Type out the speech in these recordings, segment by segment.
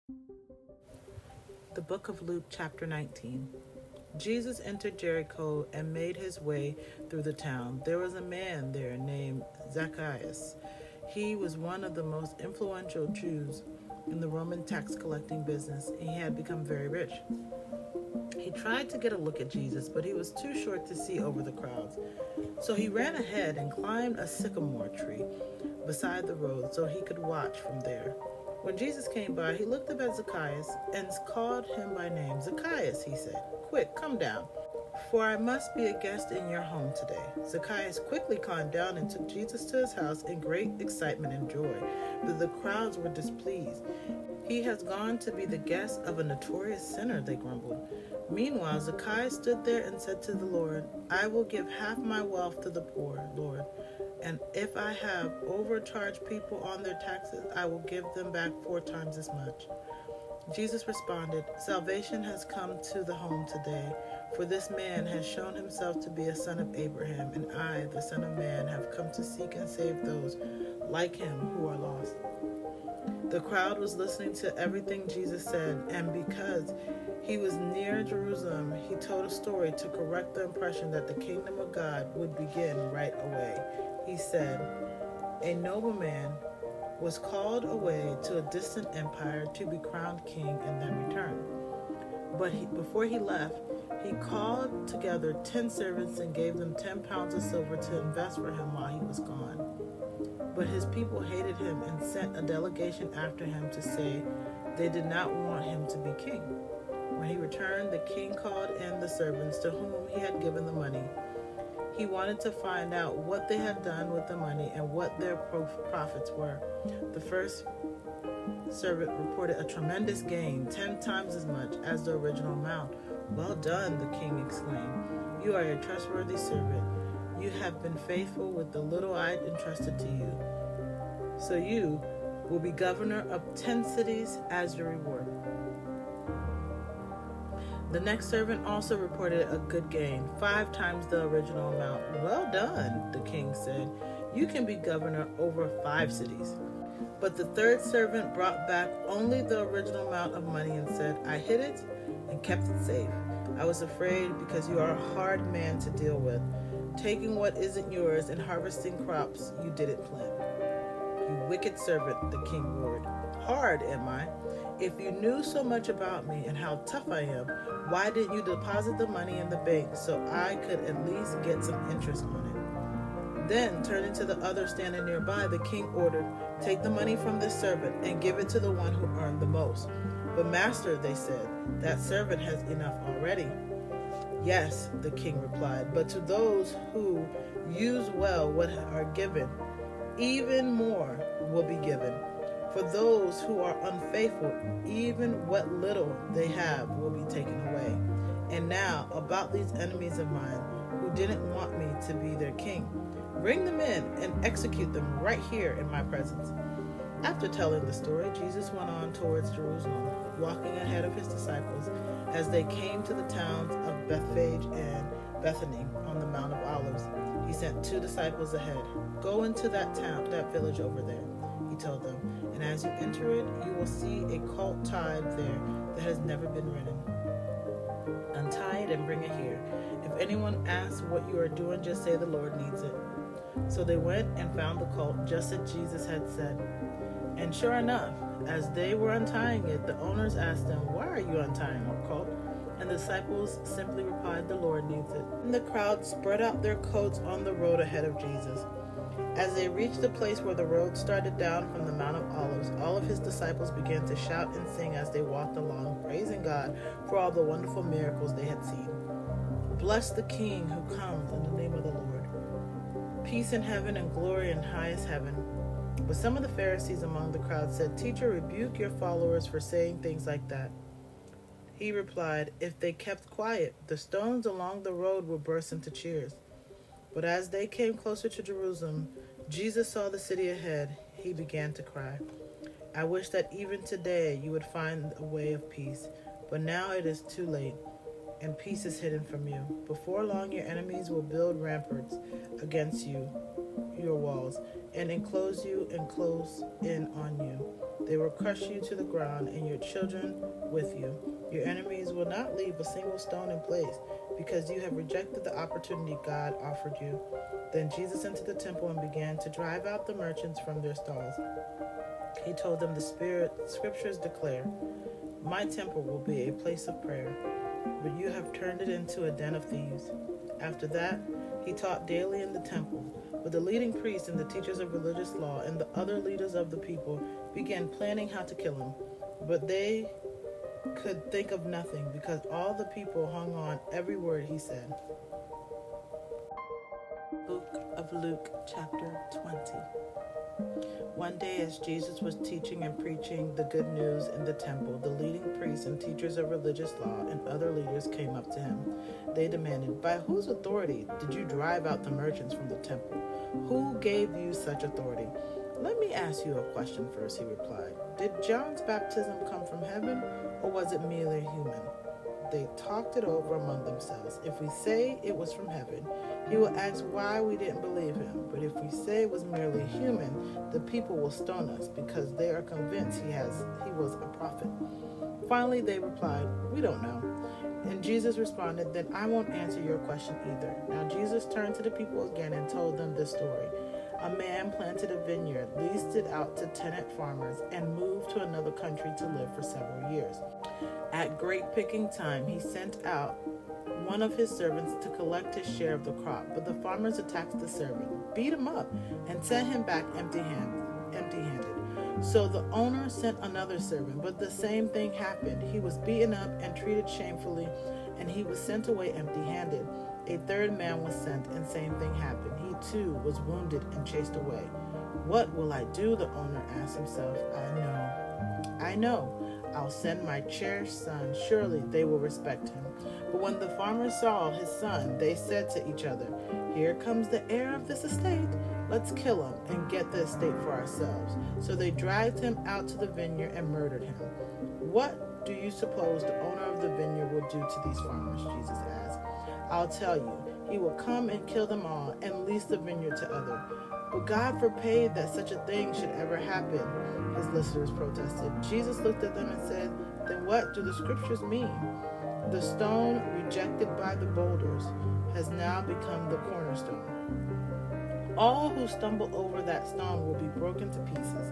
The book of Luke, chapter 19. Jesus entered Jericho and made his way through the town. There was a man there named Zacchaeus. He was one of the most influential Jews in the Roman tax collecting business, and he had become very rich. He tried to get a look at Jesus, but he was too short to see over the crowds. So he ran ahead and climbed a sycamore tree beside the road so he could watch from there. When Jesus came by, he looked up at Zacchaeus and called him by name. Zacchaeus, he said, "Quick, come down, for I must be a guest in your home today." Zacchaeus quickly climbed down and took Jesus to his house in great excitement and joy, but the crowds were displeased. "He has gone to be the guest of a notorious sinner," they grumbled. Meanwhile, Zacchaeus stood there and said to the Lord, "I will give half my wealth to the poor, Lord. And if I have overcharged people on their taxes, I will give them back 4 times as much." Jesus responded, "Salvation has come to the home today, for this man has shown himself to be a son of Abraham, and I, the Son of Man, have come to seek and save those like him who are lost." The crowd was listening to everything Jesus said, and because he was near Jerusalem, he told a story to correct the impression that the kingdom of God would begin right away. He said, "A nobleman was called away to a distant empire to be crowned king and then return. But before he left, he called together 10 servants and gave them 10 pounds of silver to invest for him while he was gone. But his people hated him and sent a delegation after him to say they did not want him to be king. When he returned, the king called in the servants to whom he had given the money. He wanted to find out what they had done with the money and what their profits were. The first servant reported a tremendous gain, 10 times as much as the original amount. "Well done," the king exclaimed. "You are a trustworthy servant. You have been faithful with the little I entrusted to you. So you will be governor of 10 cities as your reward." The next servant also reported a good gain, 5 times the original amount. "Well done," the king said. "You can be governor over 5 cities." But the third servant brought back only the original amount of money and said, "I hid it and kept it safe. I was afraid because you are a hard man to deal with, taking what isn't yours and harvesting crops you didn't plant." "You wicked servant," the king roared. "Hard, am I? If you knew so much about me and how tough I am, why didn't you deposit the money in the bank so I could at least get some interest on it?" Then, turning to the others standing nearby, the king ordered, "Take the money from this servant and give it to the one who earned the most." "But master," they said, "that servant has enough already." "Yes," the king replied, "but to those who use well what are given, even more will be given. For those who are unfaithful, even what little they have will be taken away. And now, about these enemies of mine who didn't want me to be their king, bring them in and execute them right here in my presence." After telling the story, Jesus went on towards Jerusalem, walking ahead of his disciples as they came to the towns of Bethphage and Bethany on the Mount of Olives. He sent 2 disciples ahead. "Go into that village over there," he told them, "and as you enter it, you will see a colt tied there that has never been ridden. Untie it and bring it here. If anyone asks what you are doing, just say the Lord needs it." So they went and found the colt just as Jesus had said. And sure enough, as they were untying it, the owners asked them, "Why are you untying our colt?" And the disciples simply replied, "The Lord needs it." And the crowd spread out their coats on the road ahead of Jesus. As they reached the place where the road started down from the Mount of Olives, all of his disciples began to shout and sing as they walked along, praising God for all the wonderful miracles they had seen. "Bless the King who comes in the name of the Lord. Peace in heaven and glory in highest heaven." But some of the Pharisees among the crowd said, "Teacher, rebuke your followers for saying things like that." He replied, "If they kept quiet, the stones along the road would burst into cheers." But as they came closer to Jerusalem, Jesus saw the city ahead. He began to cry, "I wish that even today you would find a way of peace. But now it is too late, and peace is hidden from you. Before long your enemies will build ramparts against you, your walls, and enclose you and close in on you. They will crush you to the ground, and your children with you. Your enemies will not leave a single stone in place, because you have rejected the opportunity God offered you." Then Jesus entered the temple and began to drive out the merchants from their stalls. He told them, "The scriptures declare, 'My temple will be a place of prayer,' but you have turned it into a den of thieves." After that, he taught daily in the temple. But the leading priests and the teachers of religious law and the other leaders of the people began planning how to kill him. But they could think of nothing, because all the people hung on every word he said. Book of Luke, chapter 20. One day, as Jesus was teaching and preaching the good news in the temple, the leading priests and teachers of religious law and other leaders came up to him. They demanded, "By whose authority did you drive out the merchants from the temple? Who gave you such authority?" "Let me ask you a question first," he replied. "Did John's baptism come from heaven, or was it merely human?" They talked it over among themselves. "If we say it was from heaven, he will ask why we didn't believe him. But if we say it was merely human, the people will stone us, because they are convinced he was a prophet." Finally, they replied, "We don't know." And Jesus responded, "Then I won't answer your question either." Now Jesus turned to the people again and told them this story. A man planted a vineyard, leased it out to tenant farmers, and moved to another country to live for several years. At grape picking time, he sent out one of his servants to collect his share of the crop. But the farmers attacked the servant, beat him up, and sent him back empty-handed. So the owner sent another servant, but the same thing happened. He was beaten up and treated shamefully, and he was sent away empty-handed. A third man was sent, and same thing happened. He too was wounded and chased away. "What will I do?" the owner asked himself. I know. I'll send my cherished son. Surely they will respect him." But when the farmers saw his son, they said to each other, "Here comes the heir of this estate. Let's kill him and get the estate for ourselves." So they dragged him out to the vineyard and murdered him. "What do you suppose the owner of the vineyard will do to these farmers?" Jesus asked. "I'll tell you. He will come and kill them all and lease the vineyard to others." "But God forbade that such a thing should ever happen," his listeners protested. Jesus looked at them and said, "Then what do the scriptures mean? The stone rejected by the builders has now become the cornerstone. All who stumble over that stone will be broken to pieces,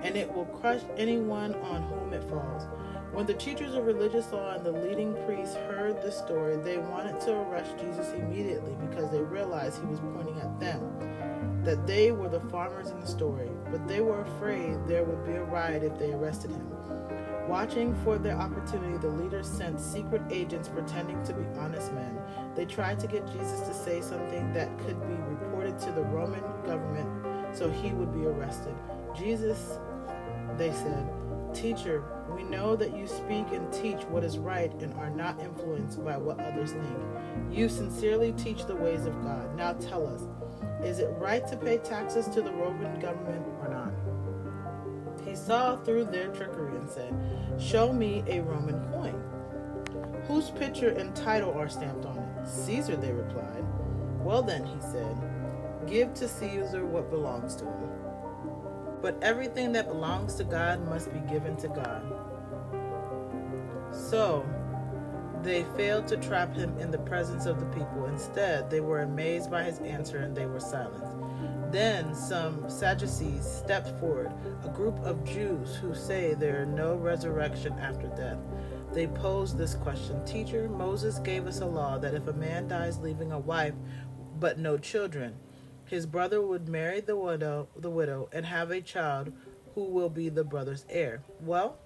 and it will crush anyone on whom it falls." When the teachers of religious law and the leading priests heard this story, they wanted to arrest Jesus immediately, because they realized he was pointing at them, that they were the farmers in the story. But they were afraid there would be a riot if they arrested him. Watching for their opportunity, the leaders sent secret agents pretending to be honest men. They tried to get Jesus to say something that could be reported to the Roman government so he would be arrested. "Jesus," they said, "Teacher, we know that you speak and teach what is right and are not influenced by what others think. You sincerely teach the ways of God. Now tell us, is it right to pay taxes to the Roman government or not?" He saw through their trickery and said, "Show me a Roman coin." "Whose picture and title are stamped on it?" "Caesar," they replied. "Well then," he said, "give to Caesar what belongs to him. But everything that belongs to God must be given to God." So they failed to trap him in the presence of the people. Instead, they were amazed by his answer, and they were silent. Then some Sadducees stepped forward, a group of Jews who say there is no resurrection after death. They posed this question: "Teacher, Moses gave us a law that if a man dies leaving a wife but no children, his brother would marry the widow and have a child who will be the brother's heir. Well,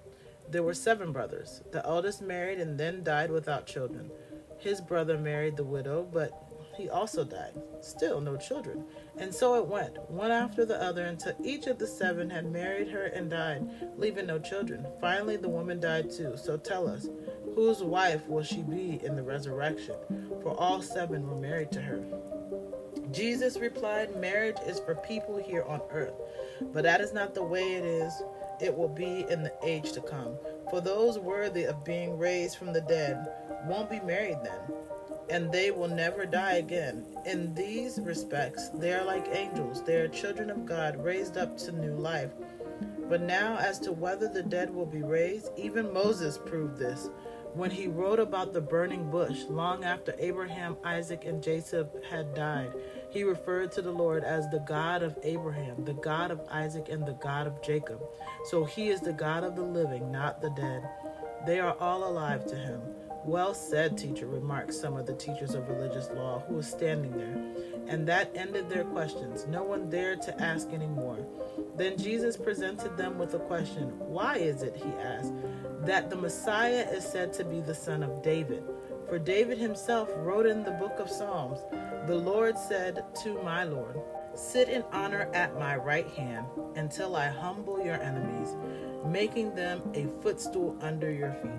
there were 7 brothers. The eldest married and then died without children. His brother married the widow, but he also died. Still no children. And so it went, one after the other, until each of the 7 had married her and died, leaving no children. Finally, the woman died too. So tell us, whose wife will she be in the resurrection? For all 7 were married to her." Jesus replied, "Marriage is for people here on earth, but that is not the way it will be in the age to come. For those worthy of being raised from the dead won't be married then, and they will never die again. In these respects, they are like angels. They are children of God, raised up to new life. But now, as to whether the dead will be raised, even Moses proved this when he wrote about the burning bush long after Abraham, Isaac, and Jacob had died. He referred to the Lord as the God of Abraham, the God of Isaac, and the God of Jacob. So he is the God of the living, not the dead. They are all alive to him. Well said, teacher, remarked some of the teachers of religious law who was standing there. And that ended their questions. No one dared to ask any more. Then Jesus presented them with a question. Why is it, he asked, that the Messiah is said to be the son of David? For David himself wrote in the book of Psalms, "The Lord said to my Lord, sit in honor at my right hand until I humble your enemies, making them a footstool under your feet."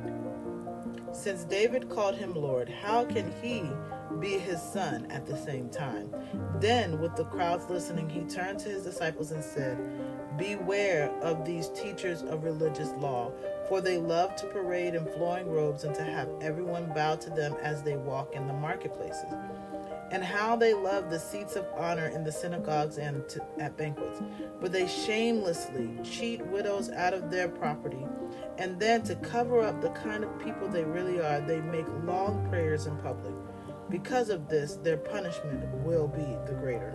Since David called him Lord, how can he be his son at the same time? Then, with the crowds listening, he turned to his disciples and said, "Beware of these teachers of religious law, for they love to parade in flowing robes and to have everyone bow to them as they walk in the marketplaces. And how they love the seats of honor in the synagogues and at banquets. But they shamelessly cheat widows out of their property. And then, to cover up the kind of people they really are, they make long prayers in public. Because of this, their punishment will be the greater."